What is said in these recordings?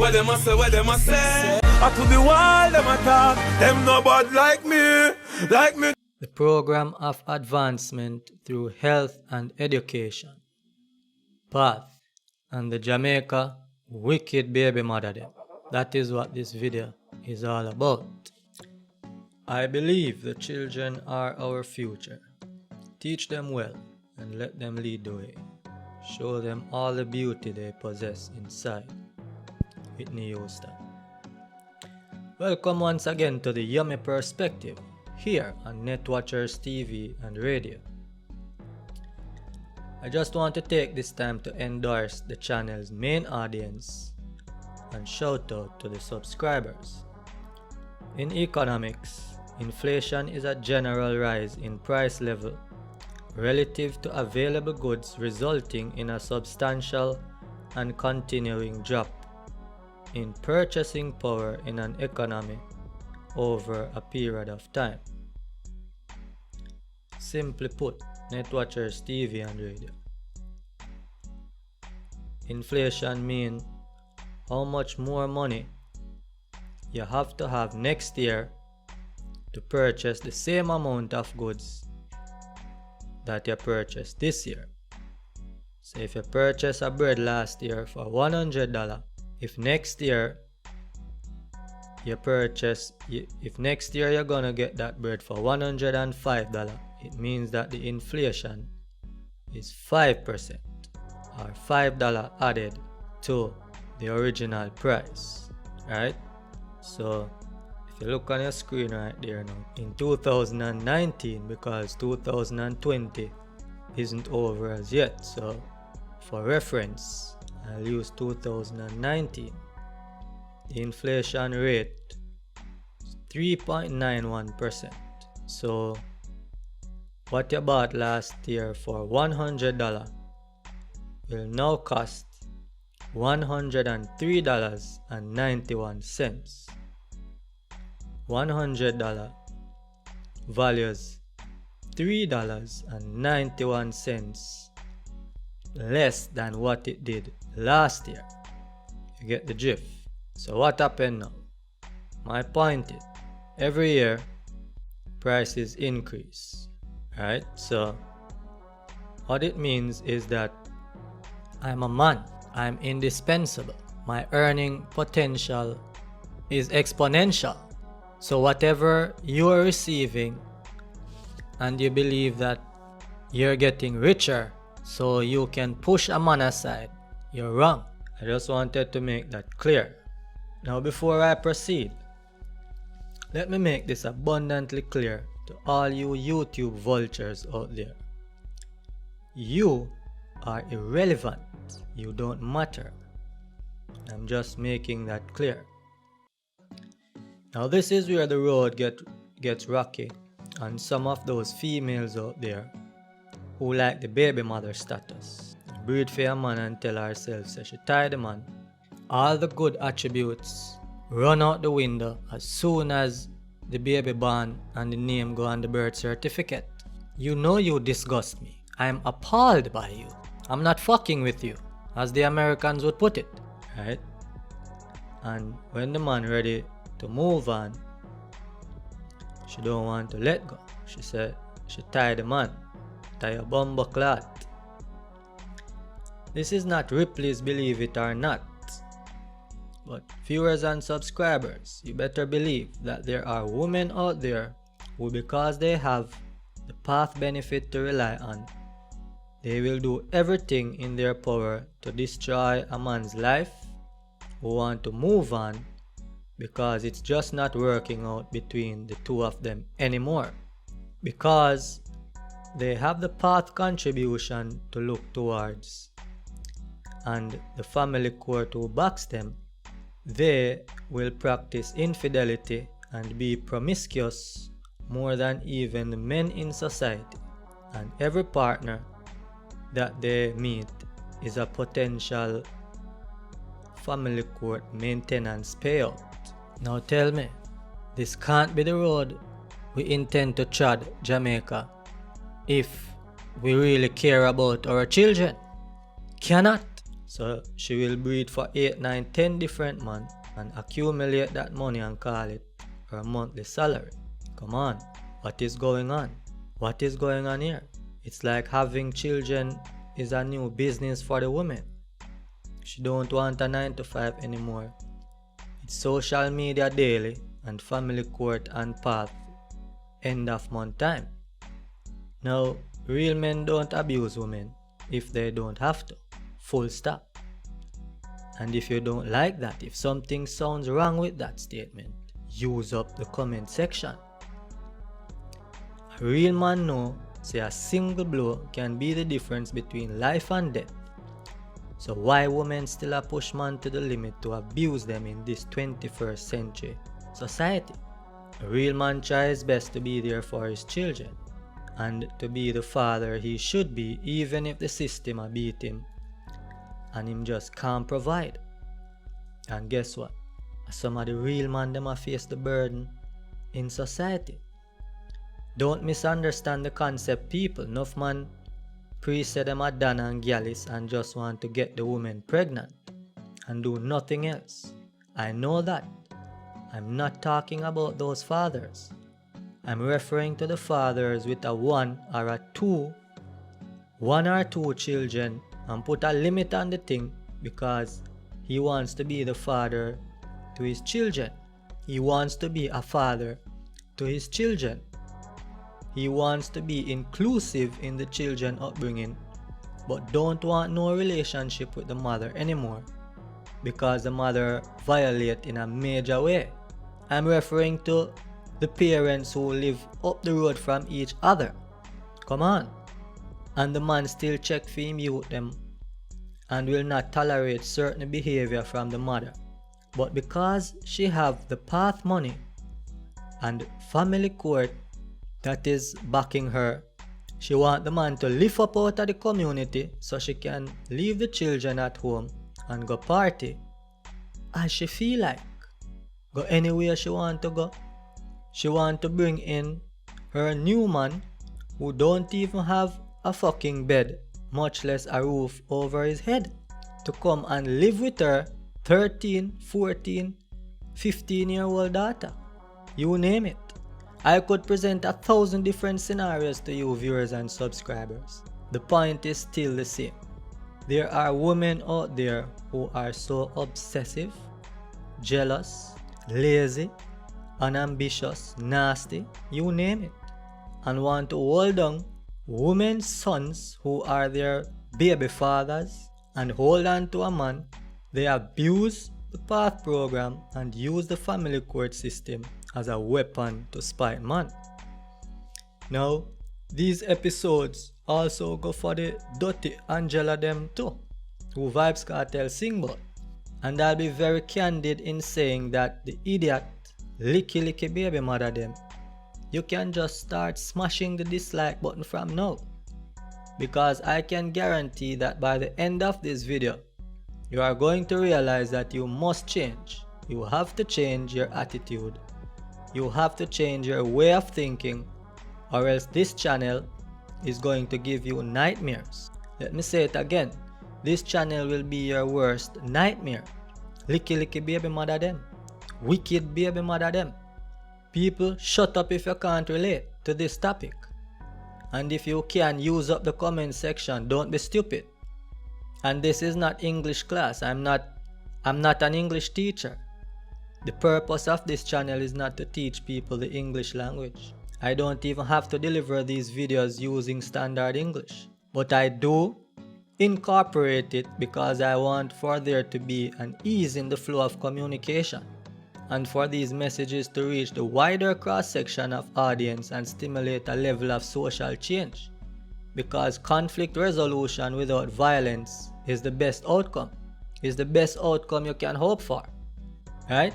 What them a say, what them a say. I to the world, them a talk. Them no bad like me, like me. The Program of Advancement through Health and Education, PATH, and the Jamaica wicked baby mother them. That is what this video is all about. I believe the children are our future. Teach them well and let them lead the way. Show them all the beauty they possess inside. Whitney Houston. Welcome once again to the Yummy Perspective here on Netwatchers TV and Radio. I just want to take this time to endorse the channel's main audience and shout out to the subscribers. In economics, inflation is a general rise in price level relative to available goods, resulting in a substantial and continuing drop in purchasing power in an economy over a period of time. Simply put, Netwatchers TV and Radio. Inflation means how much more money you have to have next year to purchase the same amount of goods that you purchased this year. So if you purchased a bread last year for $100, if next year you're gonna get that bread for $105, it means that the inflation is 5% or $5 added to the original price, right? So if you look on your screen right there now, in 2019, because 2020 isn't over as yet, so for reference I'll use 2019. The inflation rate is 3.91%. So what you bought last year for $100 will now cost $103.91. $100 values $3.91 less than what it did last year. You get the drift. So what happened now? My point is, every year prices increase, right? So what it means is that I'm a man, I'm indispensable, my earning potential is exponential. So whatever you're receiving and you believe that you're getting richer so you can push a man aside, you're wrong. I just wanted to make that clear. Now before I proceed, let me make this abundantly clear to all you YouTube vultures out there. You are irrelevant. You don't matter. I'm just making that clear. Now this is where the road gets rocky, and some of those females out there who like the baby mother status, breed for a man and tell herself that she tired the man. All the good attributes run out the window as soon as the baby born and the name go on the birth certificate. You know you disgust me. I'm appalled by you. I'm not fucking with you, as the Americans would put it, right? And when the man ready to move on, she don't want to let go. She said she tired the man, tie a bumbo clot. This is not Ripley's Believe It or Not, but viewers and subscribers, you better believe that there are women out there who, because they have the PATH benefit to rely on, they will do everything in their power to destroy a man's life who want to move on because it's just not working out between the two of them anymore. Because they have the PATH contribution to look towards and the family court who backs them, they will practice infidelity and be promiscuous more than even the men in society, and every partner that they meet is a potential family court maintenance payout. Now tell me, this can't be the road we intend to trod Jamaica if we really care about our children. Cannot. So she will breed for 8, 9, 10 different men and accumulate that money and call it her monthly salary. Come on, what is going on? What is going on here? It's like having children is a new business for the woman. She don't want a 9 to 5 anymore. It's social media daily and family court and PATH end of month time. Now, real men don't abuse women if they don't have to. Full stop. And if you don't like that, if something sounds wrong with that statement, use up the comment section. A real man know say a single blow can be the difference between life and death. So why women still a push man to the limit to abuse them in this 21st century society? A real man tries best to be there for his children and to be the father he should be, even if the system a beat him and him just can't provide. And guess what? Some of the real man them a face the burden in society. Don't misunderstand the concept, people. Enough man pre-say them a Dan and Gallus and just want to get the woman pregnant and do nothing else. I know that. I'm not talking about those fathers. I'm referring to the fathers with a one or two children and put a limit on the thing because he wants to be the father to his children. He wants to be a father to his children. He wants to be inclusive in the children upbringing, but don't want no relationship with the mother anymore because the mother violates in a major way. I'm referring to the parents who live up the road from each other. Come on. And the man still check for him youth them and will not tolerate certain behavior from the mother. But because she have the PATH money and family court that is backing her, she want the man to lift up out of the community so she can leave the children at home and go party as she feel like. Go anywhere she want to go. She want to bring in her new man who don't even have a fucking bed, much less a roof over his head, to come and live with her 13, 14, 15-year-old daughter. You name it. I could present 1,000 different scenarios to you viewers and subscribers. The point is still the same. There are women out there who are so obsessive, jealous, lazy, unambitious, nasty, you name it, and want to hold on women's sons who are their baby fathers and hold on to a man. They abuse the PATH program and use the family court system as a weapon to spite man. Now, these episodes also go for the dirty Angela them too, who Vybz Kartel sing about. And I'll be very candid in saying that the idiot licky baby mother them, you can just start smashing the dislike button from now, because I can guarantee that by the end of this video you are going to realize that you must change. You have to change your attitude. You have to change your way of thinking, or else this channel is going to give you nightmares. Let me say it again. This channel will be your worst nightmare. Licky baby mother them. Wicked baby mother them. People, shut up if you can't relate to this topic. And if you can, use up the comment section. Don't be stupid. And this is not English class. I'm not an English teacher. The purpose of this channel is not to teach people the English language. I don't even have to deliver these videos using standard English. But I do incorporate it because I want for there to be an ease in the flow of communication, and for these messages to reach the wider cross-section of audience and stimulate a level of social change. Because conflict resolution without violence is the best outcome. Is the best outcome you can hope for. Right?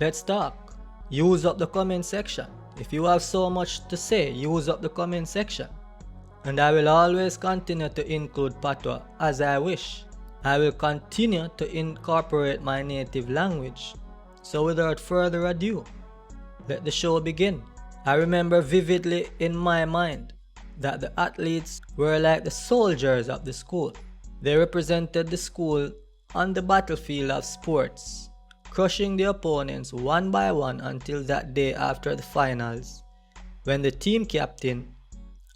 Let's talk. Use up the comment section. If you have so much to say, use up the comment section. And I will always continue to include patois as I wish. I will continue to incorporate my native language. So without further ado, let the show begin. I remember vividly in my mind that the athletes were like the soldiers of the school. They represented the school on the battlefield of sports, crushing the opponents one by one until that day after the finals, when the team captain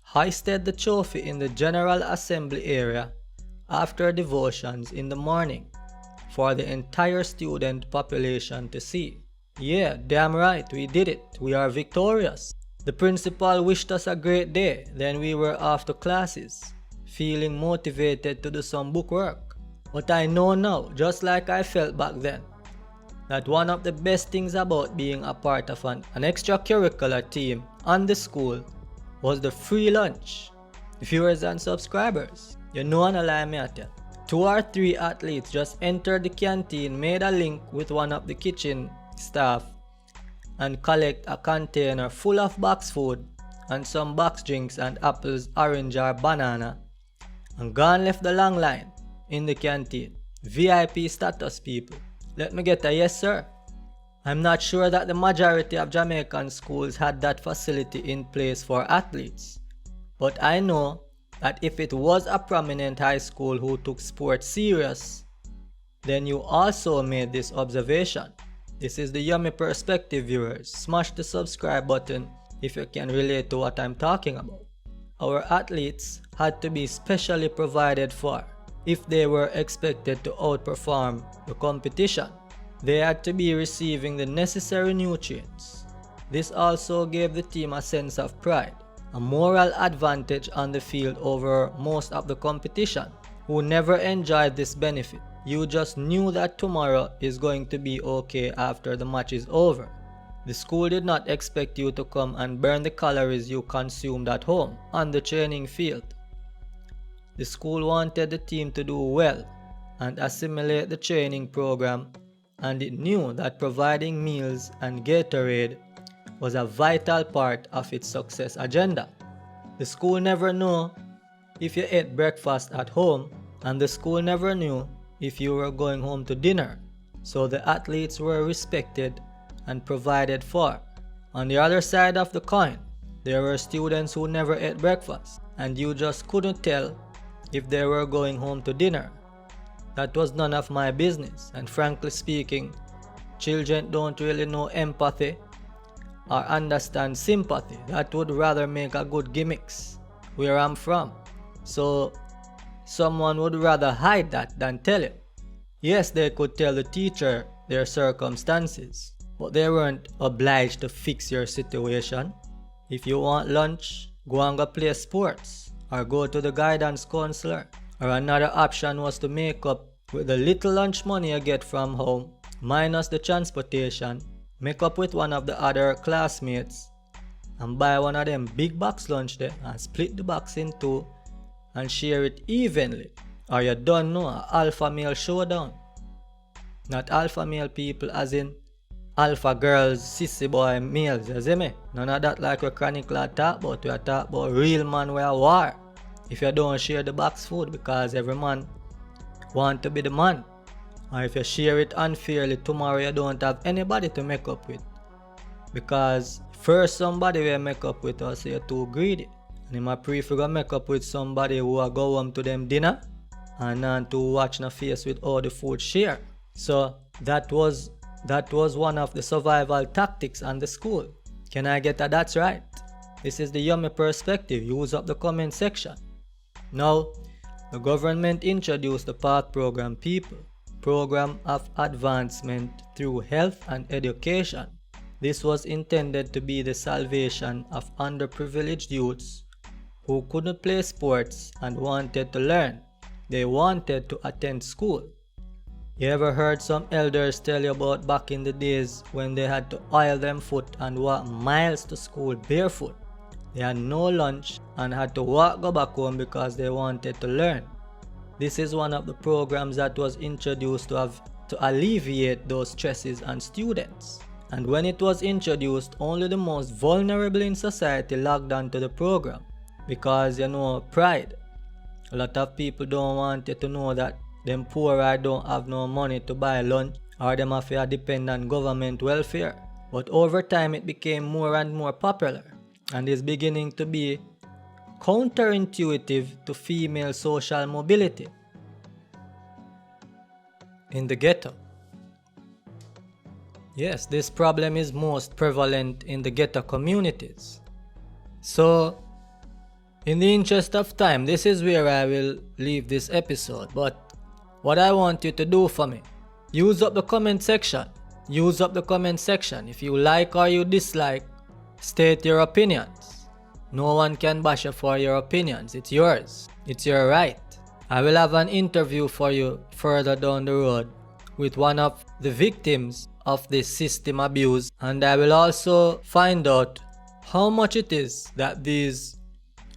hoisted the trophy in the General Assembly area after devotions in the morning for the entire student population to see. Yeah, damn right, we did it. We are victorious. The principal wished us a great day, then we were off to classes, feeling motivated to do some bookwork. But I know now, just like I felt back then, that one of the best things about being a part of an extracurricular team on the school was the free lunch. Viewers and subscribers, you know and lie me at you. 2 or 3 athletes just entered the canteen, made a link with one of the kitchen staff, and collect a container full of box food and some box drinks and apples, orange or banana, and gone left the long line in the canteen. VIP status people. Let me get a yes sir. I'm not sure that the majority of Jamaican schools had that facility in place for athletes, but I know that if it was a prominent high school who took sports serious, then you also made this observation. This is the Yummy Perspective, viewers. Smash the subscribe button if you can relate to what I'm talking about. Our athletes had to be specially provided for if they were expected to outperform the competition. They had to be receiving the necessary nutrients. This also gave the team a sense of pride, a moral advantage on the field over most of the competition, who never enjoyed this benefit. You just knew that tomorrow is going to be okay after the match is over. The school did not expect you to come and burn the calories you consumed at home on the training field. The school wanted the team to do well and assimilate the training program, and it knew that providing meals and Gatorade was a vital part of its success agenda. The school never knew if you ate breakfast at home, and the school never knew if you were going home to dinner, so the athletes were respected and provided for. On the other side of the coin, there were students who never ate breakfast, and you just couldn't tell if they were going home to dinner. That was none of my business, and frankly speaking, children don't really know empathy or understand sympathy. That would rather make a good gimmicks where I'm from. So someone would rather hide that than tell it. Yes, they could tell the teacher their circumstances, but they weren't obliged to fix your situation. If you want lunch, go and go play sports or go to the guidance counselor. Or another option was to make up with the little lunch money you get from home, minus the transportation, make up with one of the other classmates and buy one of them big box lunch there and split the box in 2 and share it evenly. Or you don't know, a alpha male showdown. Not alpha male people as in alpha girls, sissy boy males, you see me? None of that like we chronically talk about. We talk about real man where war. If you don't share the box food because every man want to be the man, or if you share it unfairly, tomorrow you don't have anybody to make up with, because first somebody will make up with us, you're too greedy, and you might prefer to make up with somebody who will go home to them dinner and not to watch no face with all the food share. So that was one of the survival tactics on the school. Can I get a that's right? This is the Yummy Perspective. Use up the comment section. Now, the government introduced the PATH program, Program of Advancement Through Health and Education. This was intended to be the salvation of underprivileged youths who couldn't play sports and wanted to learn. They wanted to attend school. You ever heard some elders tell you about back in the days when they had to oil them foot and walk miles to school barefoot? They had no lunch and had to go back home because they wanted to learn. This is one of the programs that was introduced to alleviate those stresses on students. And when it was introduced, only the most vulnerable in society logged on to the program because, pride. A lot of people don't want you to know that them poor I don't have no money to buy lunch, or them have to depend on government welfare. But over time it became more and more popular, and is beginning to be counterintuitive to female social mobility. in the ghetto. Yes, this problem is most prevalent in the ghetto communities. So, in the interest of time, this is where I will leave this episode. But what I want you to do for me, use up the comment section. Use up the comment section. If you like or you dislike, state your opinions. No one can bash you for your opinions. It's yours. It's your right. I will have an interview for you further down the road with one of the victims of this system abuse, and I will also find out how much it is that these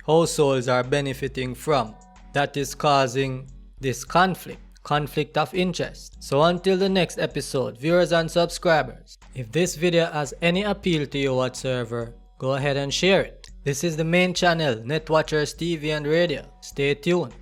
households are benefiting from that is causing this conflict of interest. So until the next episode, viewers and subscribers, if this video has any appeal to you whatsoever, go ahead and share it. This is the main channel, Netwatchers TV and Radio. Stay tuned.